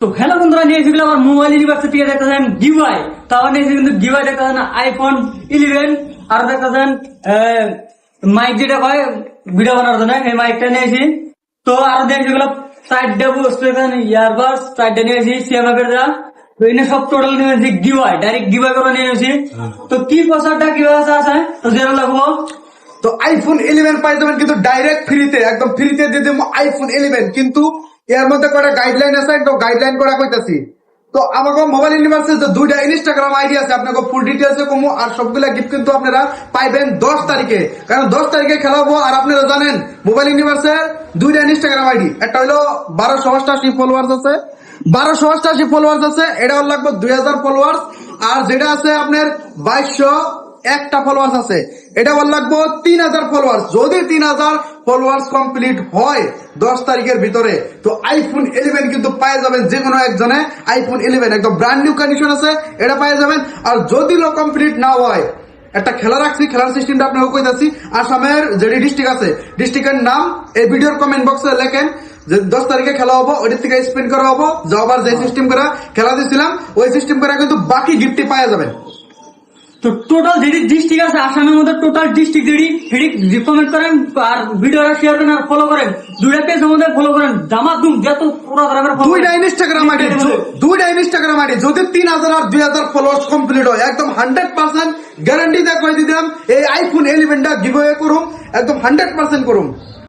তো হ্যালো বন্ধুরা, নিয়ে এসেছিল আমার মোবাইল ইউনিভার্সিটি দেখতেছেন গিভাই। তো আমার নিয়ে কিন্তু গিভাই দেখতেছেন আইফোন 11, আর দেখতেছেন মাইক যেটা হয় ভিডিও বানানোর জন্য, এই মাইকটা নিয়েছি। তো আরো দেখছিল চারটে স্টেশন ইয়ারবাডস, চারটে নিয়েছি সিএমএফ এর যা। তো এনে সব টোটাল নিয়েছি গিভাই, ডাইরেক্ট গিভাই করে নিয়েছি। তো কি প্রচারটা কিভাবে আছে তো যেটা লাগবো। তো আইফোন 11 পাই যাবেন কিন্তু ডাইরেক্ট ফ্রিতে, একদম ফ্রিতে দিয়ে দেবো আইফোন 11। কিন্তু এর মধ্যে কটা গাইডলাইন আছে, একদম গাইডলাইন করা কইতাছি। তো আমাকে মোবাইল ইউনিভার্সিটি দুইটা ইনস্টাগ্রাম আইডি আছে, আপনাকে ফুল ডিটেলসে কমু। আর সবগুলা গিফট কিন্তু আপনারা পাইবেন 10 তারিখে, কারণ 10 তারিখে খেলা হবো। আর আপনারা জানেন মোবাইল ইউনিভার্সের দুইটা ইনস্টাগ্রাম আইডি, একটা হলো 1288 ফলোয়ার্স আছে, 1288 ফলোয়ার্স আছে, এটা হল লাগবে 2000 ফলোয়ার্স। আর যেটা আছে আপনার 2201টা ফলোয়ার্স আছে, এটা বল লাগবো 3000 ফলোয়ার্স। যদি 3000 ফলোয়ার্স কমপ্লিট হয় 10 তারিখের ভিতরে, তো আইফোন 11 কিন্তু পাওয়া যাবেন যে কোনো একজনে। আইফোন 11 একদম ব্র্যান্ড নিউ কন্ডিশন আছে, এটা পাওয়া যাবেন। আর যদি লো কমপ্লিট না হয়, একটা খেলা রাখছি, খেলার সিস্টেমটা আপনাকে কইতাছি। আসামের যে ডিস্ট্রিক্ট আছে, ডিস্ট্রিক্টের নাম এই ভিডিওর কমেন্ট বক্সে লেখেন যে 10 তারিখে খেলা হবো, ওইটার থেকে স্পেন্ড করা হবো। যাবার যে সিস্টেম করে খেলা দিয়েছিলাম, ওই সিস্টেম করে কিন্তু বাকি গিফটই পাওয়া যাবেন। তো টোটাল যেটি ডিস্ট্রিক্ট আছে আসামের মধ্যে, টোটাল ডিস্ট্রিক্ট যেটি কমেন্ট করেন আর ভিডিওটা শেয়ার করেন আর ফলো করেন, দুইটা পেজ আমাদের ফলো করেন। জামাতুম যত পুরো দুইটা ইনস্টাগ্রাম আইডি যদি 3000 আর 2000 ফলোয়ার্স কমপ্লিট হয়, একদম 100% গ্যারান্টি দিয়ে কই দিলাম এই আইফোন 11টা গিভঅ্যাওয়ে করুম, একদম 100% করুম।